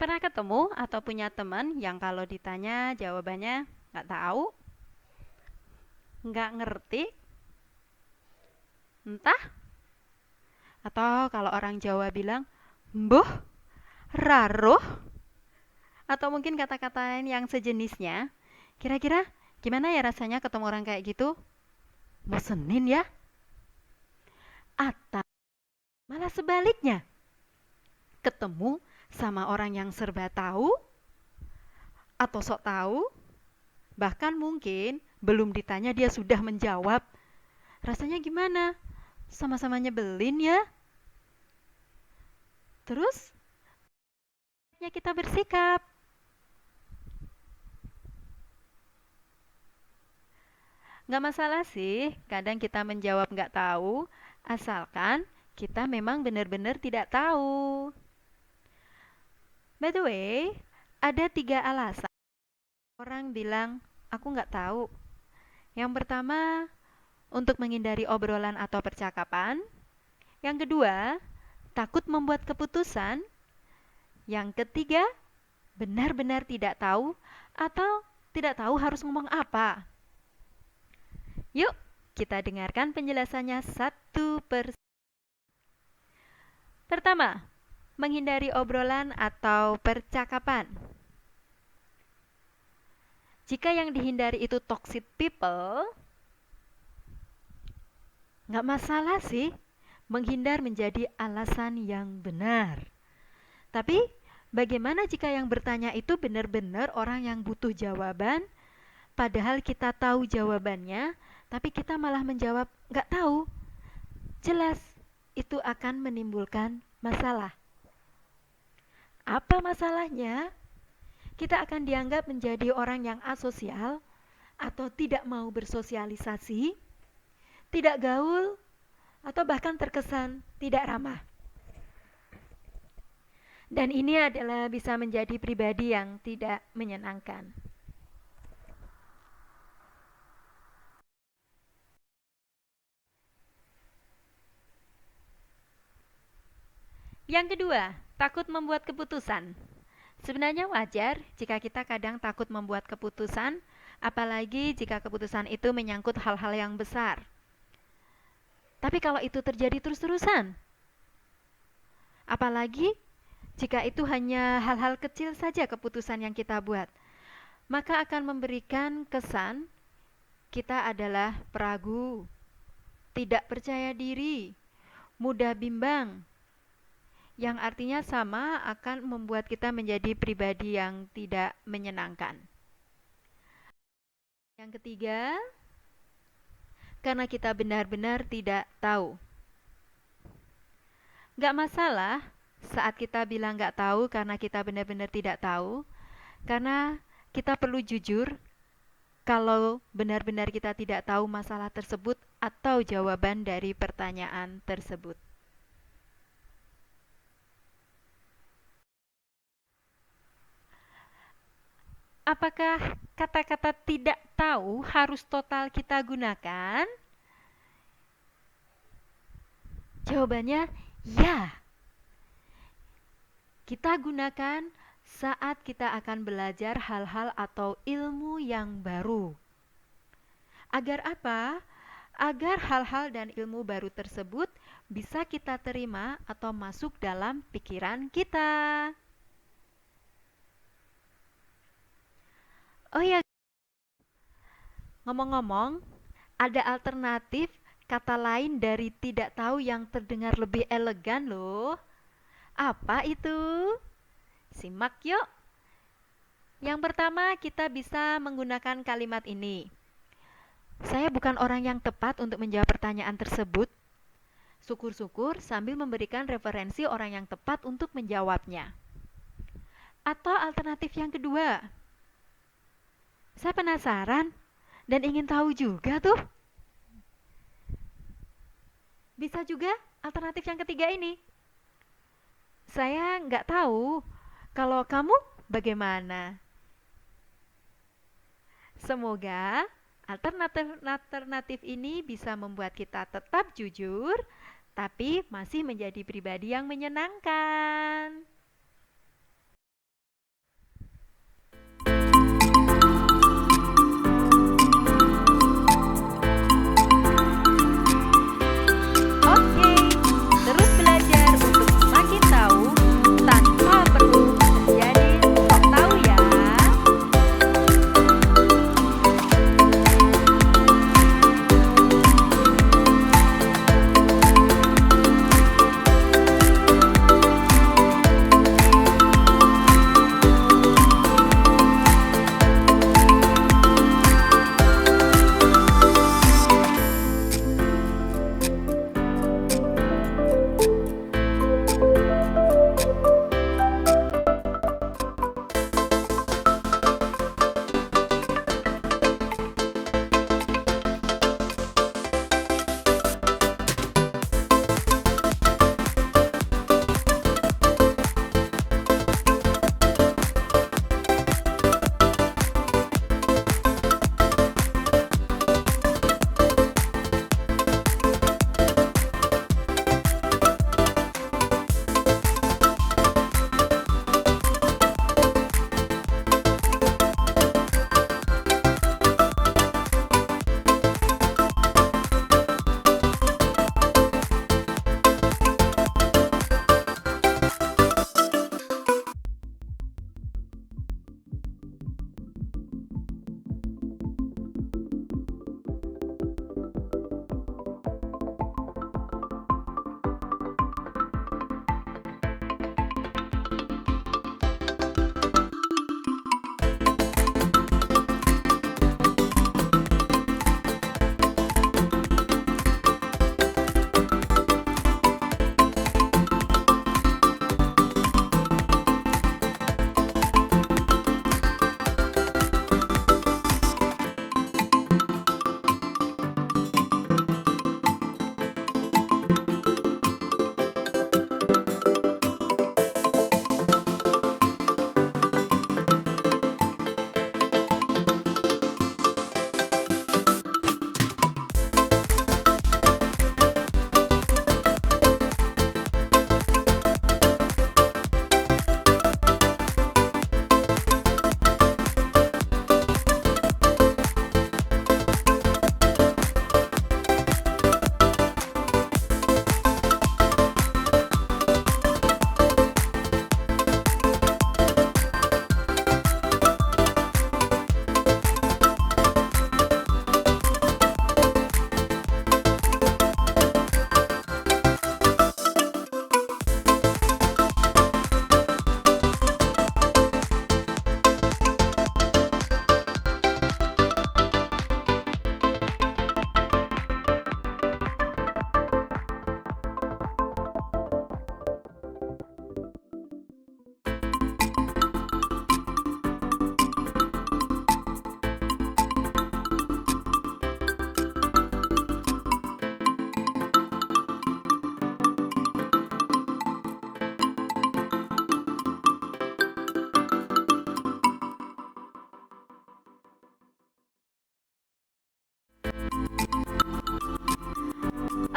Pernah ketemu atau punya teman yang kalau ditanya jawabannya nggak tahu, nggak ngerti, entah, atau kalau orang Jawa bilang, mbuh, raruh, atau mungkin kata-kata yang sejenisnya. Kira-kira gimana ya rasanya ketemu orang kayak gitu? Bosenin ya? Atau malah sebaliknya, ketemu sama orang yang serba tahu atau sok tahu, bahkan mungkin belum ditanya dia sudah menjawab. Rasanya gimana? Sama-sama nyebelin ya? Terus, ya kita bersikap. Nggak masalah sih, kadang kita menjawab nggak tahu, asalkan kita memang benar-benar tidak tahu. By the way, ada 3 alasan orang bilang, aku nggak tahu. Yang pertama, untuk menghindari obrolan atau percakapan. Yang kedua, takut membuat keputusan. Yang ketiga, benar-benar tidak tahu atau tidak tahu harus ngomong apa. Yuk, kita dengarkan penjelasannya satu persatu. Pertama, menghindari obrolan atau percakapan. Jika yang dihindari itu toxic people, nggak masalah sih. Menghindar menjadi alasan yang benar. Tapi, bagaimana jika yang bertanya itu benar-benar orang yang butuh jawaban, padahal kita tahu jawabannya, tapi kita malah menjawab nggak tahu? Jelas, itu akan menimbulkan masalah. Apa masalahnya? Kita akan dianggap menjadi orang yang asosial atau tidak mau bersosialisasi, tidak gaul, atau bahkan terkesan tidak ramah. Dan ini adalah bisa menjadi pribadi yang tidak menyenangkan. Yang kedua, takut membuat keputusan. Sebenarnya wajar jika kita kadang takut membuat keputusan, apalagi jika keputusan itu menyangkut hal-hal yang besar. Tapi kalau itu terjadi terus-terusan, apalagi jika itu hanya hal-hal kecil saja keputusan yang kita buat, maka akan memberikan kesan kita adalah peragu, tidak percaya diri, mudah bimbang, yang artinya sama akan membuat kita menjadi pribadi yang tidak menyenangkan. Yang ketiga, karena kita benar-benar tidak tahu. Gak masalah saat kita bilang gak tahu karena kita benar-benar tidak tahu, karena kita perlu jujur kalau benar-benar kita tidak tahu masalah tersebut atau jawaban dari pertanyaan tersebut. Apakah kata-kata tidak tahu harus total kita gunakan? Jawabannya ya. Kita gunakan saat kita akan belajar hal-hal atau ilmu yang baru. Agar apa? Agar hal-hal dan ilmu baru tersebut bisa kita terima atau masuk dalam pikiran kita. Oh ya, ngomong-ngomong, ada alternatif kata lain dari tidak tahu yang terdengar lebih elegan loh. Apa itu? Simak yuk. Yang pertama, kita bisa menggunakan kalimat ini. Saya bukan orang yang tepat untuk menjawab pertanyaan tersebut. Syukur-syukur sambil memberikan referensi orang yang tepat untuk menjawabnya. Atau alternatif yang kedua, saya penasaran dan ingin tahu juga tuh. Bisa juga alternatif yang ketiga ini. Saya nggak tahu, kalau kamu bagaimana? Semoga alternatif ini bisa membuat kita tetap jujur, tapi masih menjadi pribadi yang menyenangkan.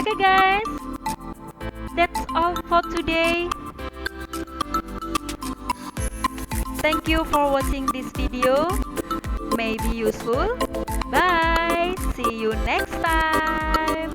Okay guys, that's all for today. Thank you for watching this video. May be useful. Bye. See you next time.